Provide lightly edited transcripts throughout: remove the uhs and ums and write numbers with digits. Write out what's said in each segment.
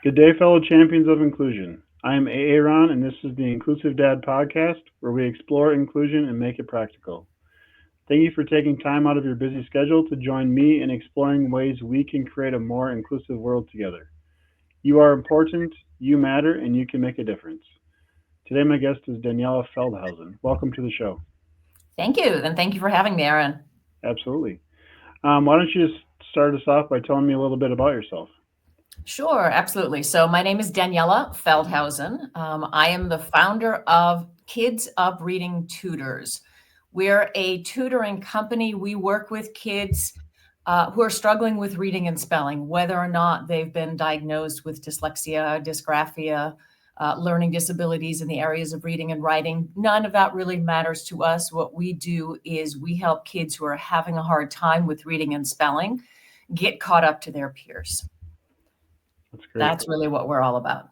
Good day, fellow champions of inclusion. I am Aaron, and this is the Inclusive Dad podcast, where we explore inclusion and make it practical. Thank you for taking time out of your busy schedule to join me in exploring ways we can create a more inclusive world together. You are important, you matter, and you can make a difference. Today, my guest is Daniela Feldhausen. Welcome to the show. Thank you. And thank you for having me, Aaron. Absolutely. Why don't you just start us off by telling me a little bit about yourself? Sure, absolutely. So my name is Daniela Feldhausen. I am the founder of Kids Up Reading Tutors. We're a tutoring company. We work with kids who are struggling with reading and spelling, whether or not they've been diagnosed with dyslexia, dysgraphia, learning disabilities in the areas of reading and writing. None of that really matters to us. What we do is we help kids who are having a hard time with reading and spelling get caught up to their peers. That's great. That's really what we're all about.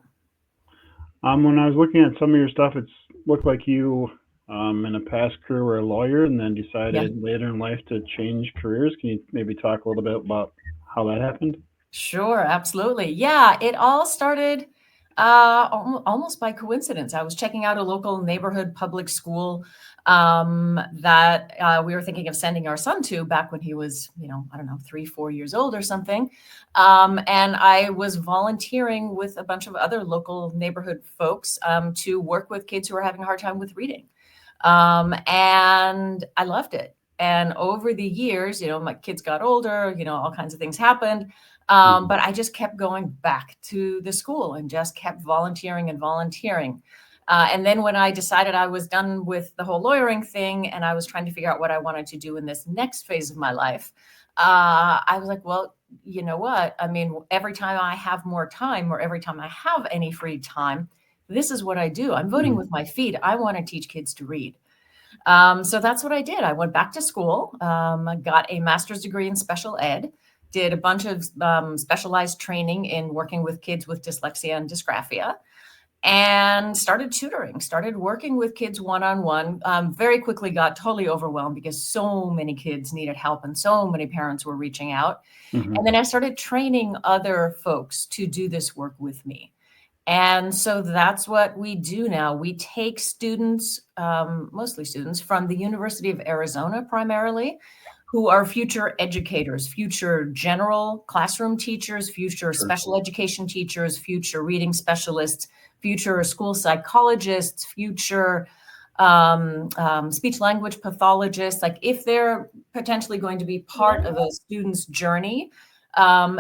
When I was looking at some of your stuff, it looked like you, in a past career, were a lawyer and then Yeah, decided later in life to change careers. Can you maybe talk a little bit about how that happened? sure, absolutely. Yeah, it all started almost by coincidence. I was checking out a local neighborhood public school that we were thinking of sending our son to back when he was, I don't know, 3, 4 years old or something. And I was volunteering with a bunch of other local neighborhood folks to work with kids who are having a hard time with reading. And I loved it. And over the years, my kids got older, all kinds of things happened. Mhm. But I just kept going back to the school and just kept volunteering and volunteering. And then when I decided I was done with the whole lawyering thing and I was trying to figure out what I wanted to do in this next phase of my life, I was like, well, you know what? I mean, every time I have more time or every time I have any free time, this is what I do. I'm voting Mhm. with my feet. I want to teach kids to read. So that's what I did. I went back to school, I got a master's degree in special ed, did a bunch of specialized training in working with kids with dyslexia and dysgraphia, and started tutoring, started working with kids one on one. Very quickly got totally overwhelmed because so many kids needed help and so many parents were reaching out. And Mhm. then I started training other folks to do this work with me. And so that's what we do now. We take students, mostly students from the University of Arizona primarily, who are future educators, future general classroom teachers, future Sure. special education teachers, future reading specialists, future school psychologists, future speech language pathologists. Like if they're potentially going to be part of a student's journey,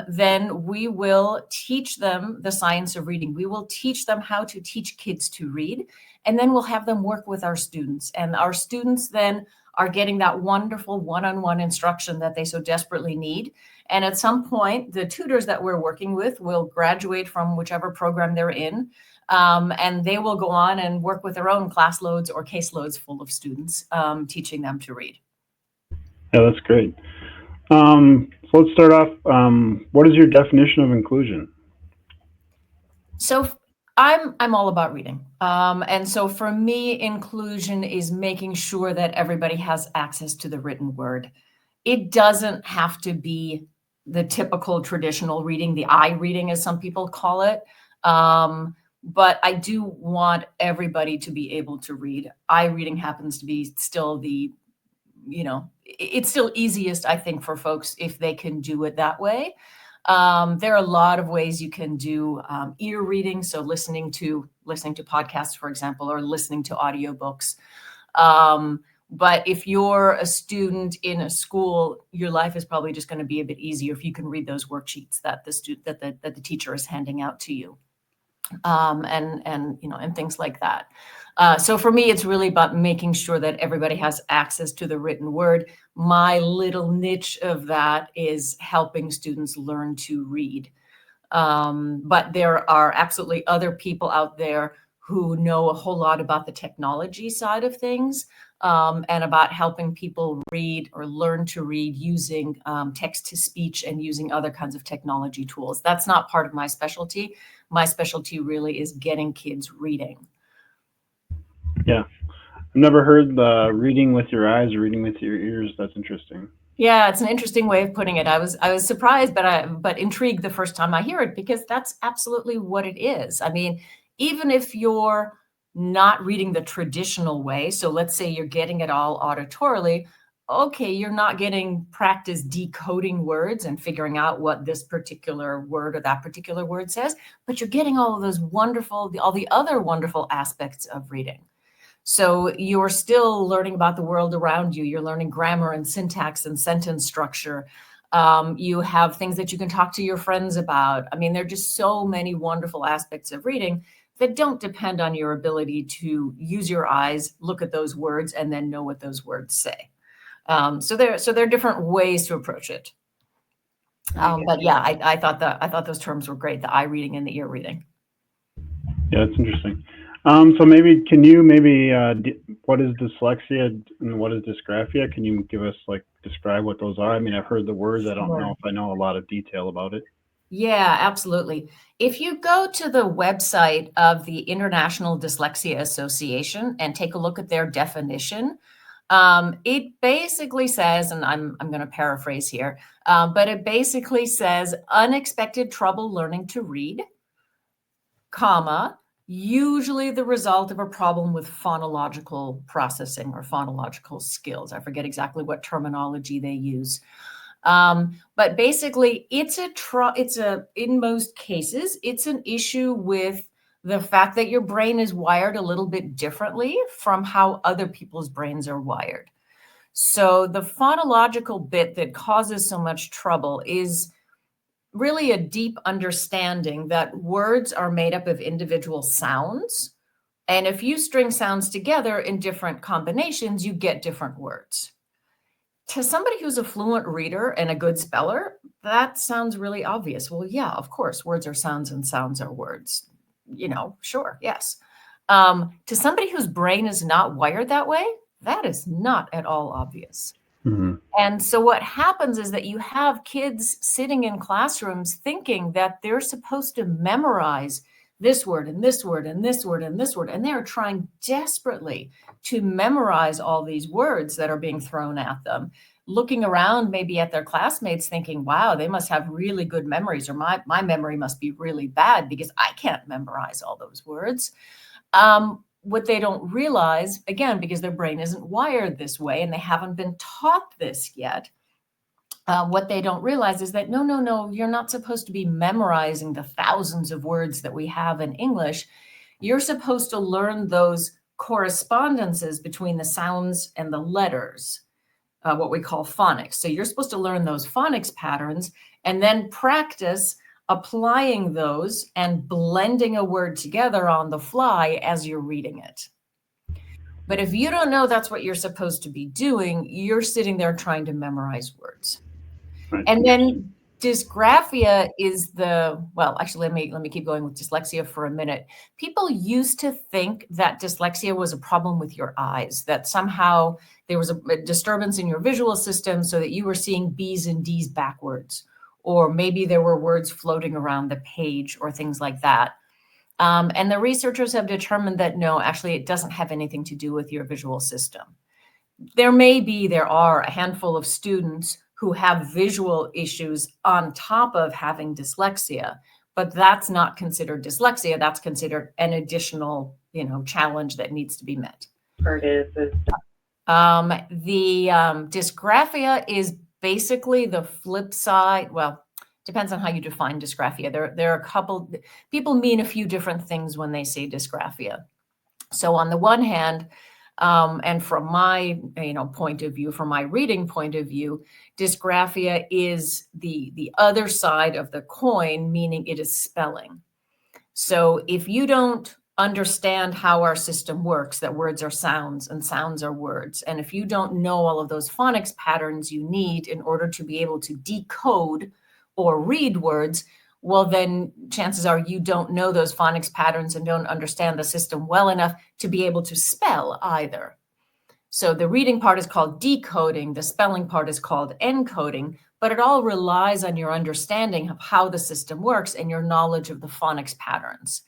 then we will teach them the science of reading. We will teach them how to teach kids to read, and then we'll have them work with our students. And our students then are getting that wonderful one on one instruction that they so desperately need. And at some point, the tutors that we're working with will graduate from whichever program they're in. And they will go on and work with their own class loads or caseloads full of students, teaching them to read. Yeah, that's great. So let's start off. What is your definition of inclusion? So I'm all about reading. And so for me, inclusion is making sure that everybody has access to the written word. It doesn't have to be the typical traditional reading, the eye reading, as some people call it. But I do want everybody to be able to read. Eye reading happens to be still it's still easiest, I think, for folks if they can do it that way. There are a lot of ways you can do ear reading, so listening to podcasts, for example, or listening to audiobooks. But if you're a student in a school, your life is probably just going to be a bit easier if you can read those worksheets that the student that the teacher is handing out to you, and things like that. So for me, it's really about making sure that everybody has access to the written word. My little niche of that is helping students learn to read. But there are absolutely other people out there who know a whole lot about the technology side of things, and about helping people read or learn to read using text to speech and using other kinds of technology tools. That's not part of my specialty. My specialty really is getting kids reading. Yeah, I've never heard the reading with your eyes or reading with your ears. That's interesting. Yeah, it's an interesting way of putting it. I was surprised, but intrigued the first time I hear it, because that's absolutely what it is. I mean, even if you're not reading the traditional way, so let's say you're getting it all auditorily, okay, you're not getting practice decoding words and figuring out what this particular word or that particular word says, but you're getting all of those all the other wonderful aspects of reading. So you're still learning about the world around you. You're learning grammar and syntax and sentence structure. You have things that you can talk to your friends about. I mean, there are just so many wonderful aspects of reading that don't depend on your ability to use your eyes, look at those words, and then know what those words say. So there are different ways to approach it. But yeah, I thought those terms were great: the eye reading and the ear reading. Yeah, that's interesting. So maybe can you maybe what is dyslexia and what is dysgraphia? Can you give us like describe what those are? I mean, I've heard the words. I don't know Sure. if I know a lot of detail about it. Yeah, absolutely. If you go to the website of the International Dyslexia Association and take a look at their definition, it basically says, and I'm going to paraphrase here, but it basically says unexpected trouble learning to read, comma, usually the result of a problem with phonological processing or phonological skills. I forget exactly what terminology they use. But basically, in most cases, it's an issue with the fact that your brain is wired a little bit differently from how other people's brains are wired. So the phonological bit that causes so much trouble is really a deep understanding that words are made up of individual sounds. And if you string sounds together in different combinations, you get different words. To somebody who's a fluent reader and a good speller, that sounds really obvious. Well, yeah, of course, words are sounds and sounds are words. Sure, yes. To somebody whose brain is not wired that way, that is not at all obvious. Hmm. And so what happens is that you have kids sitting in classrooms thinking that they're supposed to memorize this word and this word and this word and this word, and they're trying desperately to memorize all these words that are being thrown at them, looking around maybe at their classmates thinking, wow, they must have really good memories, or my memory must be really bad because I can't memorize all those words. What they don't realize, again, because their brain isn't wired this way and they haven't been taught this yet, what they don't realize is that no, you're not supposed to be memorizing the thousands of words that we have in English. You're supposed to learn those correspondences between the sounds and the letters, what we call phonics. So you're supposed to learn those phonics patterns and then practice applying those and blending a word together on the fly as you're reading it. But if you don't know that's what you're supposed to be doing, you're sitting there trying to memorize words. Right. And then dysgraphia is well, actually, let me keep going with dyslexia for a minute. People used to think that dyslexia was a problem with your eyes, that somehow there was a disturbance in your visual system so that you were seeing B's and D's backwards, or maybe there were words floating around the page or things like that. And the researchers have determined that no, actually, it doesn't have anything to do with your visual system. There are a handful of students who have visual issues on top of having dyslexia, but that's not considered dyslexia. That's considered an additional, challenge that needs to be met. The dysgraphia is basically the flip side. Well, depends on how you define dysgraphia. There are a couple, people mean a few different things when they say dysgraphia. So on the one hand, and from my point of view, from my reading point of view, dysgraphia is the other side of the coin, meaning it is spelling. So if you don't understand how our system works, that words are sounds and sounds are words, and if you don't know all of those phonics patterns you need in order to be able to decode or read words, well, then chances are you don't know those phonics patterns and don't understand the system well enough to be able to spell either. So the reading part is called decoding, the spelling part is called encoding, but it all relies on your understanding of how the system works and your knowledge of the phonics patterns.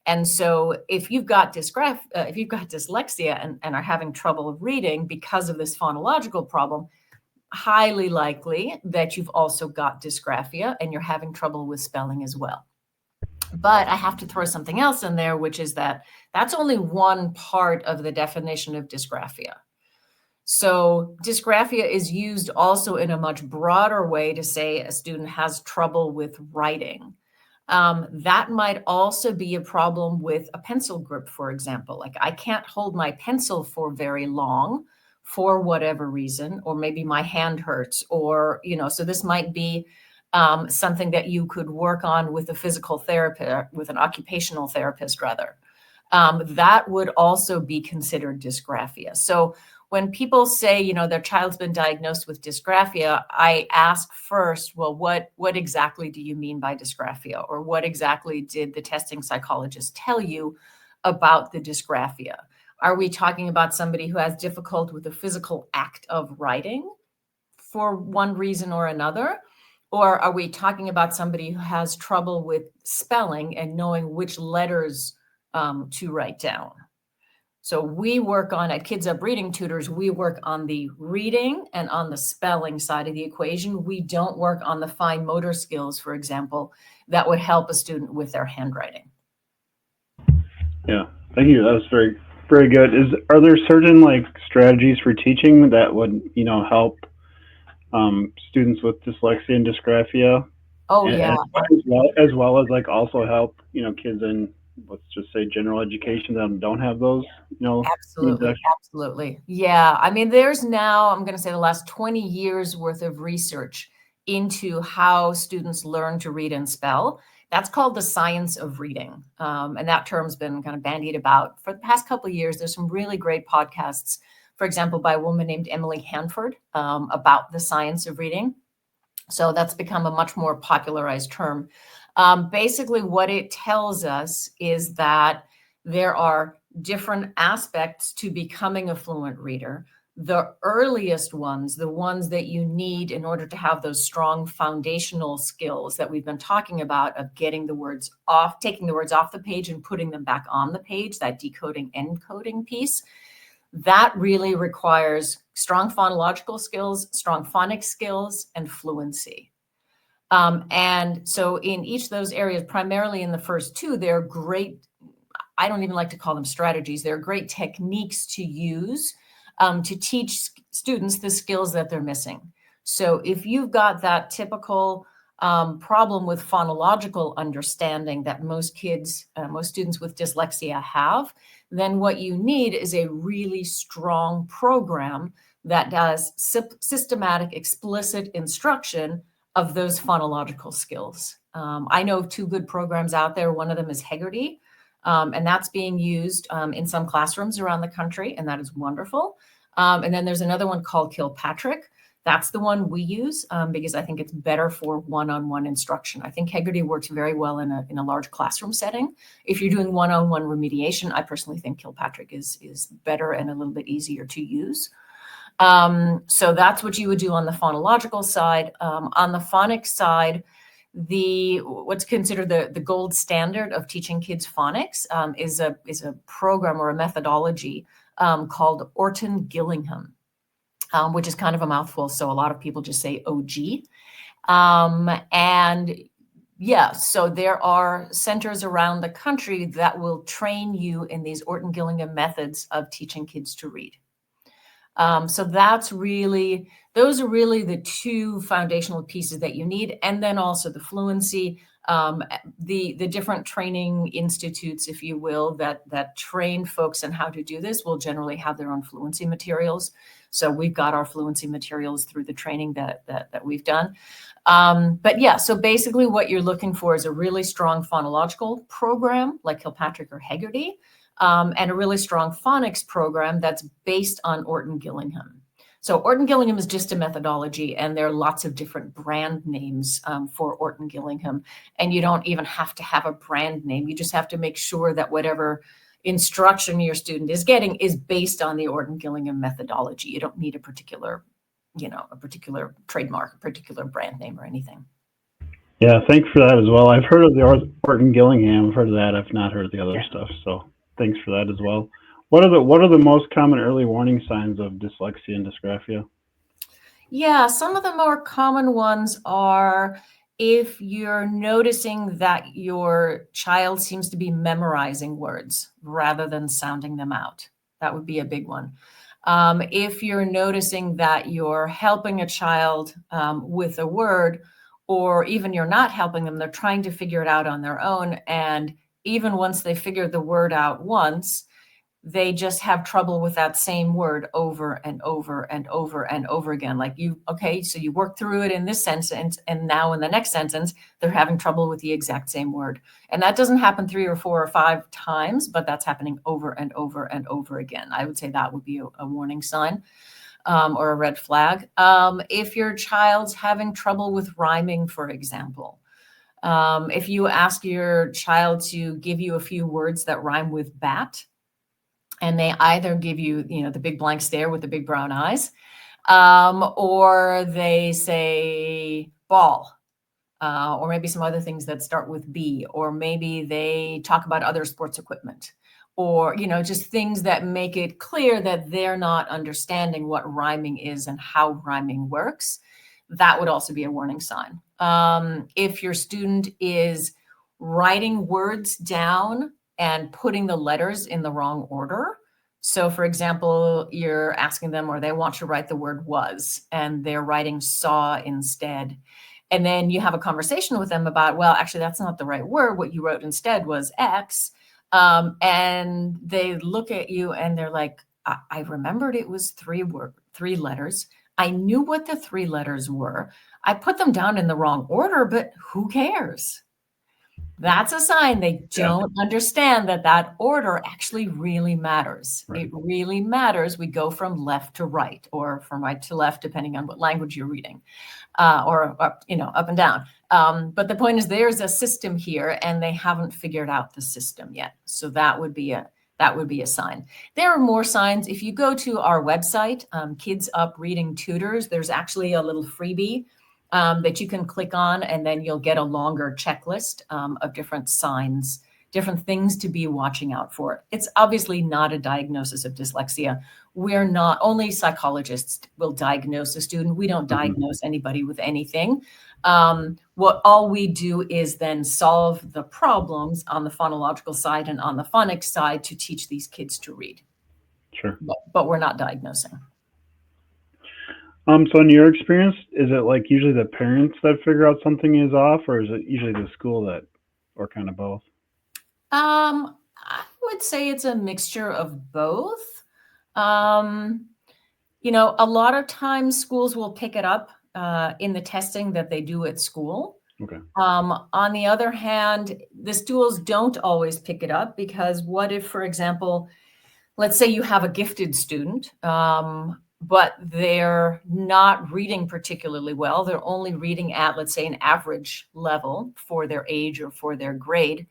And so if you've got dyslexia and are having trouble reading because of this phonological problem, highly likely that you've also got dysgraphia and you're having trouble with spelling as well. But I have to throw something else in there, which is that that's only one part of the definition of dysgraphia. So dysgraphia is used also in a much broader way to say a student has trouble with writing. That might also be a problem with a pencil grip, for example. Like I can't hold my pencil for very long for whatever reason, or maybe my hand hurts, or, so this might be something that you could work on with a physical therapist, with an occupational therapist rather. That would also be considered dysgraphia. So when people say, their child's been diagnosed with dysgraphia, I ask first, well, what exactly do you mean by dysgraphia? Or what exactly did the testing psychologist tell you about the dysgraphia? Are we talking about somebody who has difficulty with the physical act of writing for one reason or another? Or are we talking about somebody who has trouble with spelling and knowing which letters to write down? So we work on, at Kids Up Reading Tutors, we work on the reading and on the spelling side of the equation. We don't work on the fine motor skills, for example, that would help a student with their handwriting. Yeah, thank you. That was very, very good. Are there certain strategies for teaching that would, help students with dyslexia and dysgraphia? Oh, yeah. As well as also help, kids in, let's just say, general education that don't have those, Absolutely. Yeah. I mean, there's now, I'm going to say the last 20 years worth of research into how students learn to read and spell. That's called the science of reading. And that term's been kind of bandied about for the past couple of years. There's some really great podcasts, for example, by a woman named Emily Hanford about the science of reading. So that's become a much more popularized term. Basically, what it tells us is that there are different aspects to becoming a fluent reader. The earliest ones, the ones that you need in order to have those strong foundational skills that we've been talking about of getting the words off, taking the words off the page and putting them back on the page, that decoding, encoding piece, that really requires strong phonological skills, strong phonics skills, and fluency. And so in each of those areas, primarily in the first two, they're great, I don't even like to call them strategies, they're great techniques to use to teach students the skills that they're missing. So if you've got that typical problem with phonological understanding that most students with dyslexia have, then what you need is a really strong program that does systematic, explicit instruction of those phonological skills. I know of two good programs out there. One of them is Heggerty, and that's being used in some classrooms around the country, and that is wonderful. And then there's another one called Kilpatrick. That's the one we use because I think it's better for one-on-one instruction. I think Heggerty works very well in a large classroom setting. If you're doing one-on-one remediation, I personally think Kilpatrick is better and a little bit easier to use. So that's what you would do on the phonological side. On the phonics side, what's considered the gold standard of teaching kids phonics is a program or a methodology called Orton-Gillingham, which is kind of a mouthful. So a lot of people just say OG. And yeah, so there are centers around the country that will train you in these Orton-Gillingham methods of teaching kids to read. So those are really the two foundational pieces that you need. And then also the fluency, the different training institutes, if you will, that train folks on how to do this will generally have their own fluency materials. So we've got our fluency materials through the training that we've done. But yeah, so basically what you're looking for is a really strong phonological program like Kilpatrick or Heggerty, and a really strong phonics program that's based on Orton-Gillingham. So Orton-Gillingham is just a methodology, and there are lots of different brand names for Orton-Gillingham. And you don't even have to have a brand name. You just have to make sure that whatever instruction your student is getting is based on the Orton-Gillingham methodology. You don't need a particular trademark, a particular brand name or anything. Yeah, thanks for that as well. I've heard of the Orton-Gillingham. I've heard of that. I've not heard of the other stuff. So thanks for that as well. What are the most common early warning signs of dyslexia and dysgraphia? Yeah, some of the more common ones are if you're noticing that your child seems to be memorizing words rather than sounding them out. That would be a big one. If you're noticing that you're helping a child with a word, or even you're not helping them, they're trying to figure it out on their own. And even once they figure the word out once, they just have trouble with that same word over and over and over and over again. Like okay, so you work through it in this sentence, and now in the next sentence, they're having trouble with the exact same word. And that doesn't happen 3 or 4 or 5 times, but that's happening over and over and over again. I would say that would be a warning sign. Or a red flag. If your child's having trouble with rhyming, for example, if you ask your child to give you a few words that rhyme with bat, and they either give you, the big blank stare with the big brown eyes, or they say ball, or maybe some other things that start with B, or maybe they talk about other sports equipment, or, just things that make it clear that they're not understanding what rhyming is and how rhyming works. That would also be a warning sign. If your student is writing words down and putting the letters in the wrong order. So, for example, you're asking them, or they want to write the word was, and they're writing saw instead. And then you have a conversation with them about, well, actually, that's not the right word. What you wrote instead was X. And they look at you and they're like, I remembered it was 3 letters. I knew what the 3 letters were. I put them down in the wrong order, but who cares? That's a sign they don't understand that order actually really matters. Right. It really matters. We go from left to right, or from right to left, depending on what language you're reading, or up and down. But the point is, there's a system here, and they haven't figured out the system yet. So that would be a sign. There are more signs. If you go to our website, Kids Up Reading Tutors, there's actually a little freebie that you can click on, and then you'll get a longer checklist of different signs, different things to be watching out for. It's obviously not a diagnosis of dyslexia. We're not, only psychologists will diagnose a student. We don't diagnose anybody with anything. What all we do is then solve the problems on the phonological side and on the phonics side to teach these kids to read. Sure. But we're not diagnosing. So in your experience, is it like usually the parents that figure out something is off, or is it usually the school that, or kind of both? I would say it's a mixture of both. A lot of times schools will pick it up in the testing that they do at school. Okay. On the other hand, the schools don't always pick it up, because what if, for example, let's say you have a gifted student, but they're not reading particularly well. They're only reading at, let's say, an average level for their age or for their grade.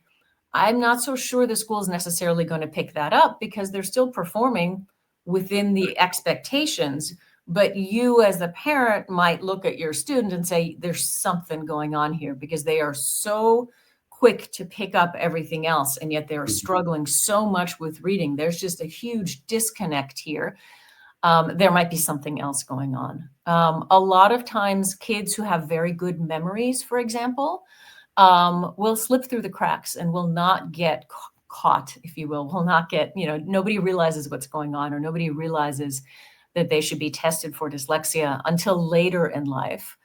I'm not so sure the school is necessarily going to pick that up, because they're still performing within the expectations. But you as the parent might look at your student and say, there's something going on here, because they are so quick to pick up everything else, and yet they're struggling so much with reading. There's just a huge disconnect here. There might be something else going on. A lot of times kids who have very good memories, for example, will slip through the cracks and will not get caught, if you will not get, nobody realizes what's going on, or nobody realizes that they should be tested for dyslexia until later in life.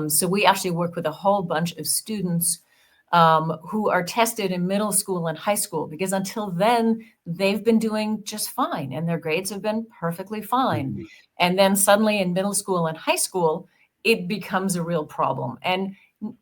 So we actually work with a whole bunch of students who are tested in middle school and high school, because until then they've been doing just fine and their grades have been perfectly fine. And then suddenly in middle school and high school, it becomes a real problem. And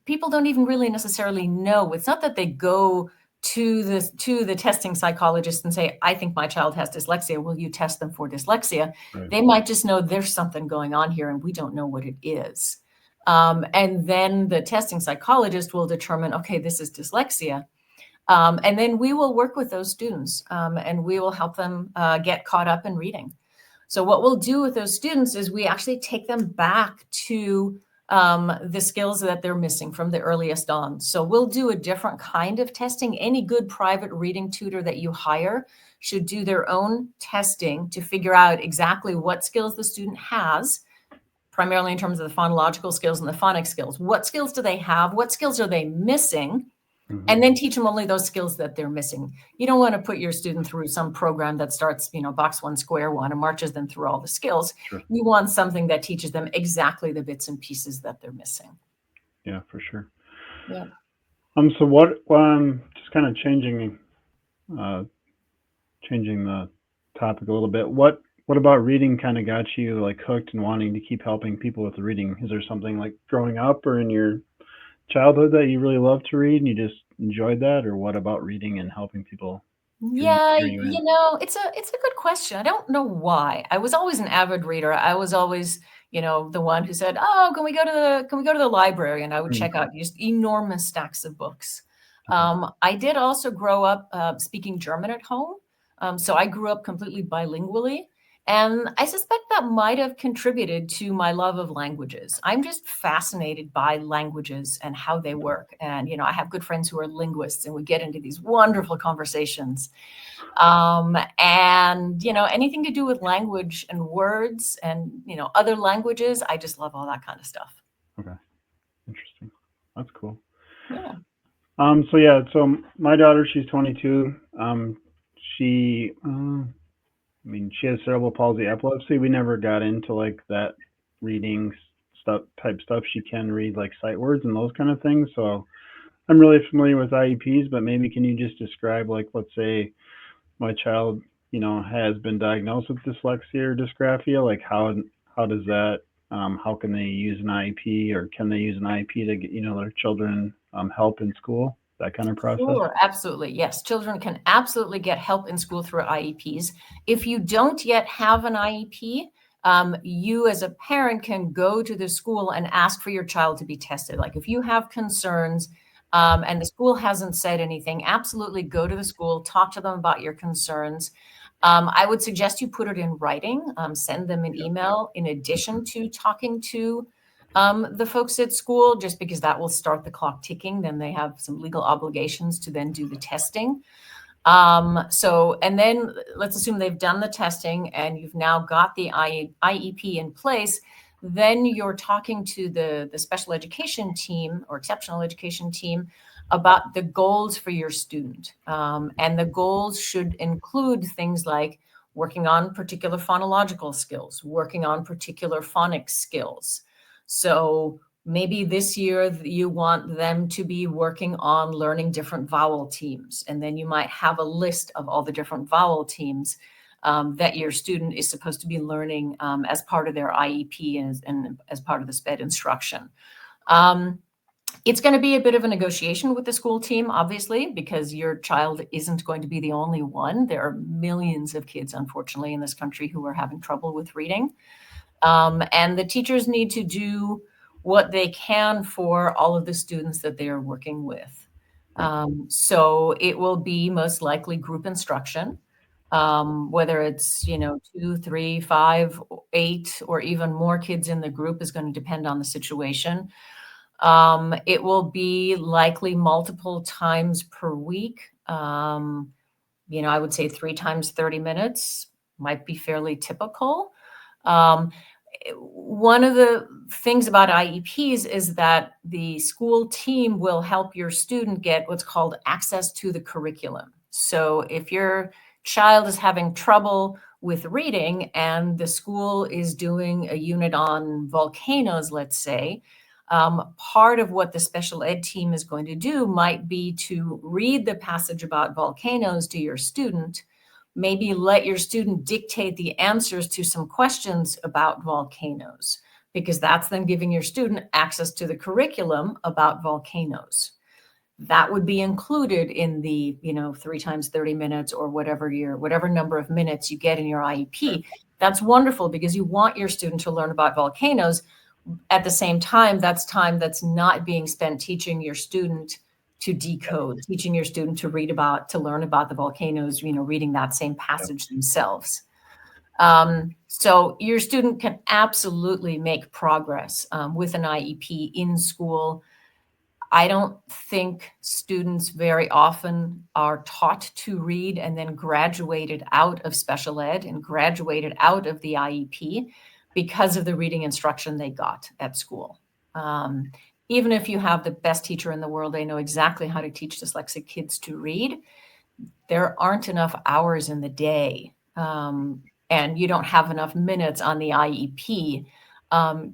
people don't even really necessarily know. It's not that they go to the testing psychologist and say, I think my child has dyslexia. Will you test them for dyslexia? Right. They might just know there's something going on here and we don't know what it is. And then the testing psychologist will determine, okay, this is dyslexia. And then we will work with those students and we will help them get caught up in reading. So what we'll do with those students is we actually take them back to the skills that they're missing from the earliest on. So we'll do a different kind of testing. Any good private reading tutor that you hire should do their own testing to figure out exactly what skills the student has, primarily in terms of the phonological skills and the phonics skills. What skills do they have? What skills are they missing? And then teach them only those skills that they're missing. You don't want to put your student through some program that starts, box one, square one, and marches them through all the skills. Sure. You want something that teaches them exactly the bits and pieces that they're missing. Yeah, for sure. Yeah. So what? Just kind of changing the topic a little bit. What about reading kind of got you like hooked and wanting to keep helping people with the reading? Is there something like growing up or in your childhood that you really loved to read and you just enjoyed that, or what about reading and helping people? Yeah, it's a good question. I don't know why. I was always an avid reader. I was always, the one who said, "Oh, can we go to the library?" And I would check out just enormous stacks of books. I did also grow up speaking German at home. So I grew up completely bilingually. And I suspect that might have contributed to my love of languages. I'm just fascinated by languages and how they work. And, I have good friends who are linguists, and we get into these wonderful conversations. And, anything to do with language and words and, other languages, I just love all that kind of stuff. Okay. Interesting. That's cool. Yeah. So my daughter, she's 22. She has cerebral palsy epilepsy. We never got into like that reading stuff. She can read like sight words and those kind of things. So I'm really familiar with IEPs, but maybe can you just describe, like, let's say my child, has been diagnosed with dyslexia or dysgraphia. Like how does that, how can they use an IEP, or can they use an IEP to get, their children help in school? That kind of process? Sure, absolutely. Yes, children can absolutely get help in school through IEPs. If you don't yet have an IEP, you as a parent can go to the school and ask for your child to be tested. Like if you have concerns and the school hasn't said anything, absolutely go to the school, talk to them about your concerns. I would suggest you put it in writing, send them an email in addition to talking to the folks at school, just because that will start the clock ticking. Then they have some legal obligations to then do the testing. And then let's assume they've done the testing and you've now got the IEP in place. Then you're talking to the special education team or exceptional education team about the goals for your student. And the goals should include things like working on particular phonological skills, working on particular phonics skills. So maybe this year you want them to be working on learning different vowel teams. And then you might have a list of all the different vowel teams that your student is supposed to be learning as part of their IEP and as part of the SPED instruction. It's going to be a bit of a negotiation with the school team, obviously, because your child isn't going to be the only one. There are millions of kids, unfortunately, in this country who are having trouble with reading. And the teachers need to do what they can for all of the students that they are working with. So it will be most likely group instruction, whether it's, 2, 3, 5, 8, or even more kids in the group is going to depend on the situation. It will be likely multiple times per week. I would say 3 times 30 minutes might be fairly typical. One of the things about IEPs is that the school team will help your student get what's called access to the curriculum. So if your child is having trouble with reading and the school is doing a unit on volcanoes, let's say, part of what the special ed team is going to do might be to read the passage about volcanoes to your student. Maybe let your student dictate the answers to some questions about volcanoes, because that's then giving your student access to the curriculum about volcanoes. That would be included in the, 3 times 30 minutes or whatever number of minutes you get in your IEP. That's wonderful because you want your student to learn about volcanoes. At the same time, that's time that's not being spent teaching your student to decode, teaching your student to learn about the volcanoes, reading that same passage themselves. So your student can absolutely make progress with an IEP in school. I don't think students very often are taught to read and then graduated out of special ed and graduated out of the IEP. because of the reading instruction they got at school. Even if you have the best teacher in the world, they know exactly how to teach dyslexic kids to read, there aren't enough hours in the day, and you don't have enough minutes on the IEP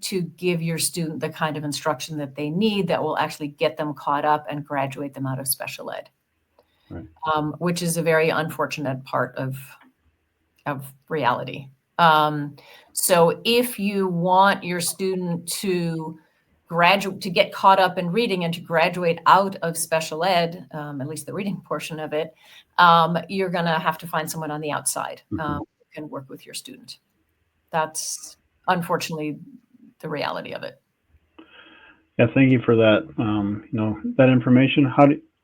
to give your student the kind of instruction that they need that will actually get them caught up and graduate them out of special ed, Right. Which is a very unfortunate part of reality. So if you want your student to get caught up in reading and to graduate out of special ed, at least the reading portion of it, you're going to have to find someone on the outside who can work with your student. That's unfortunately the reality of it. Yeah, thank you for that. That information.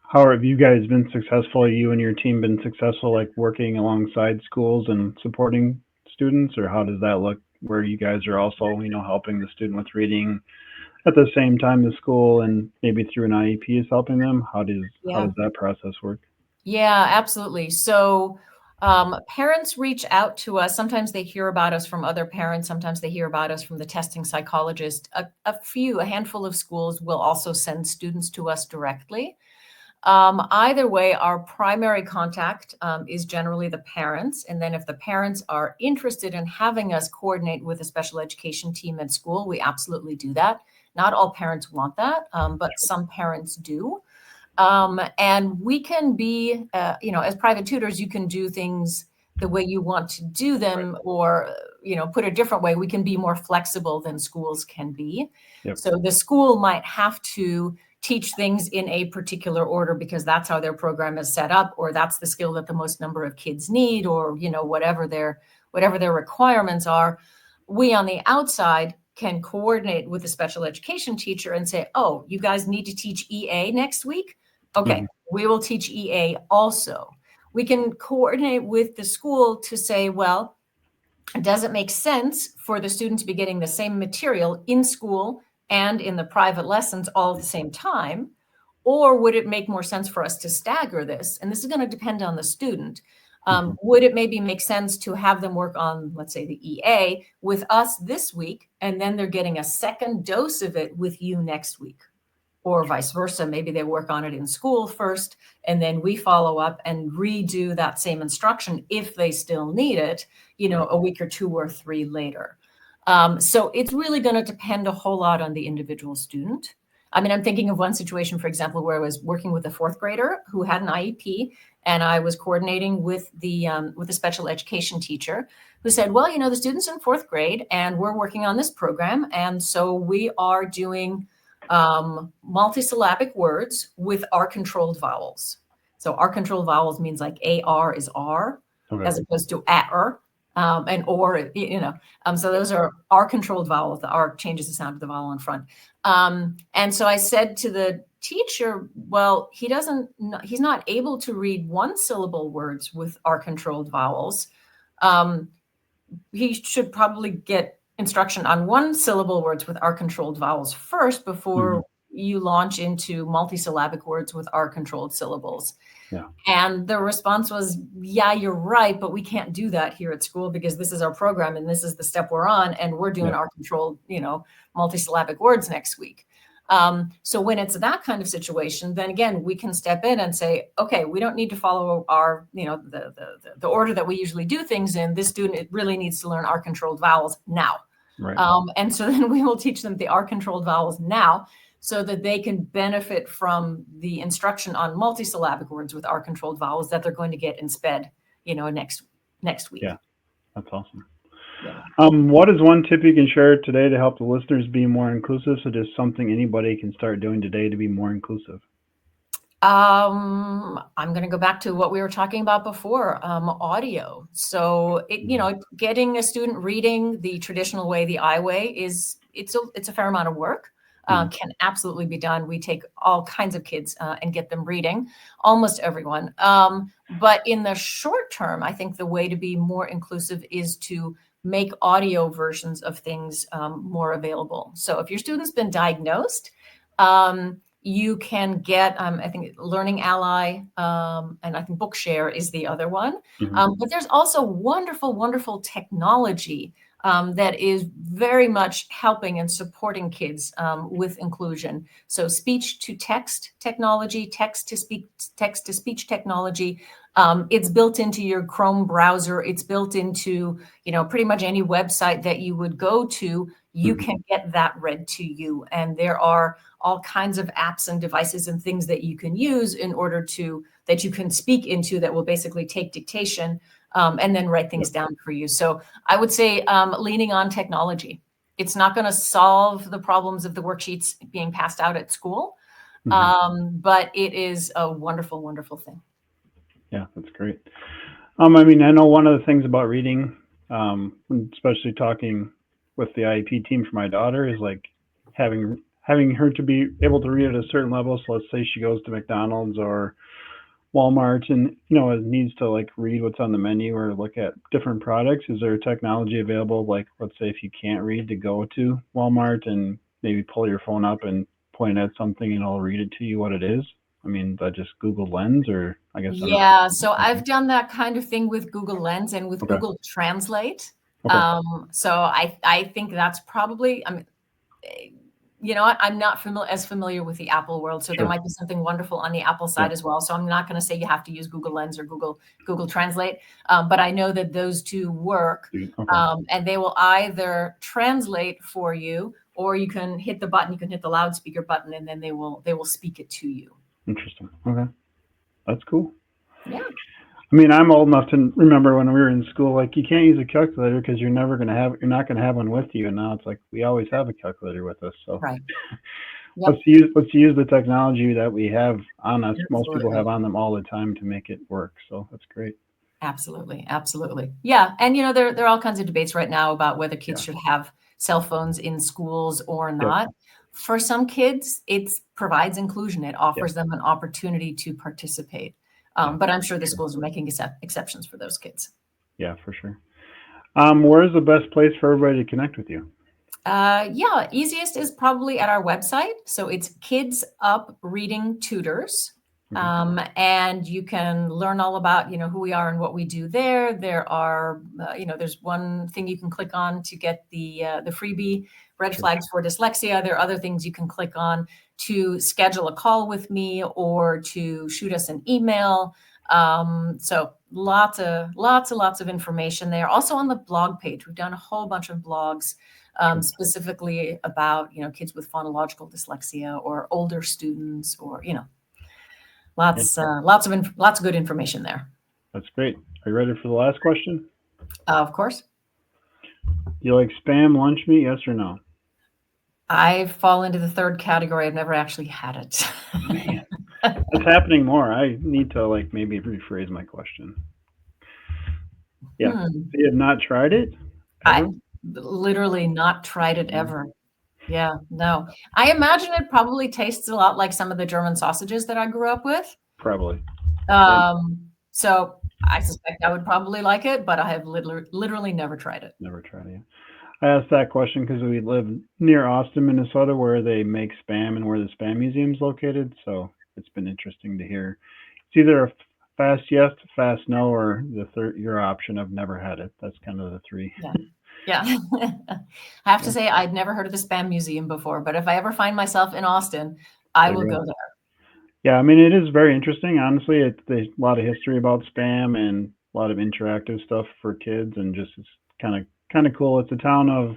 How have you guys been successful? You and your team been successful, like working alongside schools and supporting students, or how does that look? Where you guys are also, helping the student with reading at the same time the school and maybe through an IEP is helping them. How does that process work? Yeah, absolutely. So parents reach out to us. Sometimes they hear about us from other parents. Sometimes they hear about us from the testing psychologist. A handful of schools will also send students to us directly. Either way, our primary contact is generally the parents. And then if the parents are interested in having us coordinate with a special education team at school, we absolutely do that. Not all parents want that, but some parents do. And we can be, as private tutors, you can do things the way you want to do them, or, put a different way, we can be more flexible than schools can be. Yep. So the school might have to teach things in a particular order because that's how their program is set up, or that's the skill that the most number of kids need, or, whatever their requirements are. We on the outside can coordinate with the special education teacher and say, oh, you guys need to teach EA next week? Okay, we will teach EA also. We can coordinate with the school to say, well, does it make sense for the student to be getting the same material in school and in the private lessons all at the same time? Or would it make more sense for us to stagger this? And this is going to depend on the student. Would it maybe make sense to have them work on, let's say, the EA with us this week, and then they're getting a second dose of it with you next week? Or vice versa, maybe they work on it in school first, and then we follow up and redo that same instruction if they still need it, a week or 2 or 3 later. So it's really going to depend a whole lot on the individual student. I mean, I'm thinking of one situation, for example, where I was working with a 4th grader who had an IEP, and I was coordinating with the special education teacher who said, well, the student's in 4th grade and we're working on this program. And so we are doing multisyllabic words with R-controlled vowels. So R-controlled vowels means like AR is R, as opposed to AR, and or, so those are R-controlled vowels. The R changes the sound of the vowel in front. And so I said to the teacher, well, he's not able to read 1-syllable words with R-controlled vowels. He should probably get instruction on 1-syllable words with R-controlled vowels first before you launch into multisyllabic words with R-controlled syllables. Yeah. And the response was, yeah, you're right, but we can't do that here at school because this is our program and this is the step we're on, and we're doing R-controlled, multisyllabic words next week. So when it's that kind of situation, then again, we can step in and say, okay, we don't need to follow our, the order that we usually do things in. This student, it really needs to learn R-controlled vowels now. Right. And so then we will teach them the R-controlled vowels now so that they can benefit from the instruction on multisyllabic words with R-controlled vowels that they're going to get in SPED, next week. Yeah, that's awesome. Yeah. What is one tip you can share today to help the listeners be more inclusive? So just something anybody can start doing today to be more inclusive. I'm going to go back to what we were talking about before, audio. So, getting a student reading the traditional way, the I way, it's a fair amount of work. Can absolutely be done. We take all kinds of kids and get them reading, almost everyone. But in the short term, I think the way to be more inclusive is to make audio versions of things more available. So if your student's been diagnosed, you can get, I think, Learning Ally, and I think Bookshare is the other one. But there's also wonderful, wonderful technology that is very much helping and supporting kids with inclusion. So speech to text technology, text to speech technology. It's built into your Chrome browser. It's built into, pretty much any website that you would go to. You can get that read to you. And there are all kinds of apps and devices and things that you can use in order that you can speak into that will basically take dictation and then write things down for you. So I would say leaning on technology. It's not going to solve the problems of the worksheets being passed out at school, but it is a wonderful, wonderful thing. Yeah, that's great. I know one of the things about reading, especially talking with the IEP team for my daughter, is like having her to be able to read at a certain level. So let's say she goes to McDonald's or Walmart and it needs to like read what's on the menu or look at different products. Is there technology available, like let's say if you can't read, to go to Walmart and maybe pull your phone up and point at something and it'll read it to you what it is? That just Google Lens, or I guess. Yeah, so I've done that kind of thing with Google Lens and with Google Translate. Okay. So I think that's probably, I'm not as familiar with the Apple world, so there might be something wonderful on the Apple side as well. So I'm not going to say you have to use Google Lens or Google Translate, but I know that those two work, and they will either translate for you, or you can hit the button, you can hit the loudspeaker button, and then they will speak it to you. Interesting. Okay, that's cool. Yeah. I'm old enough to remember when we were in school, like you can't use a calculator because you're not going to have one with you. And now it's like we always have a calculator with us. So right. Let's use the technology that we have on us. Absolutely. Most people have on them all the time to make it work. So that's great. Absolutely, absolutely. Yeah, and there are all kinds of debates right now about whether kids should have cell phones in schools or not. For some kids, it provides inclusion. It offers them an opportunity to participate. But I'm sure the schools are making exceptions for those kids. Yeah, for sure. Where's the best place for everybody to connect with you? Easiest is probably at our website. So it's Kids Up Reading Tutors. And you can learn all about, who we are and what we do there. There are, there's one thing you can click on to get the freebie, Red Flags for Dyslexia. There are other things you can click on to schedule a call with me or to shoot us an email. So lots of information there. Also on the blog page, we've done a whole bunch of blogs specifically about, kids with phonological dyslexia or older students or, lots of good information there. That's great. Are you ready for the last question? Of course. Do you like Spam lunch meat? Yes or no? I fall into the third category. I've never actually had it. Man, it's happening more. I need to maybe rephrase my question. Yeah. So you have not tried it? I've literally not tried it ever. Yeah, no. I imagine it probably tastes a lot like some of the German sausages that I grew up with. Probably. So I suspect I would probably like it, but I have literally never tried it. Never tried it. I asked that question because we live near Austin, Minnesota, where they make Spam and where the Spam Museum is located. So it's been interesting to hear. It's either a fast yes, fast no, or your option of never had it. That's kind of the three. Yeah. I have to say I'd never heard of the Spam Museum before, but if I ever find myself in Austin, I will go there. Yeah, it is very interesting. Honestly, there's a lot of history about Spam and a lot of interactive stuff for kids, and just it's kind of cool. It's a town of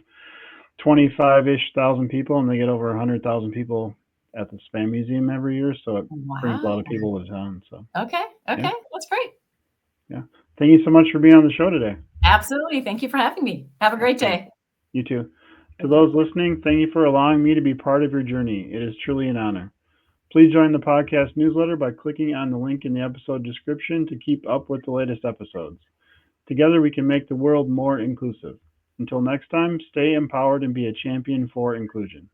25-ish thousand people, and they get over 100,000 people at the Spam Museum every year. So it brings a lot of people to town. So okay, that's great. Yeah, thank you so much for being on the show today. Absolutely, thank you for having me. Have a great day. You too. To those listening, thank you for allowing me to be part of your journey. It is truly an honor. Please join the podcast newsletter by clicking on the link in the episode description to keep up with the latest episodes. Together, we can make the world more inclusive. Until next time, stay empowered and be a champion for inclusion.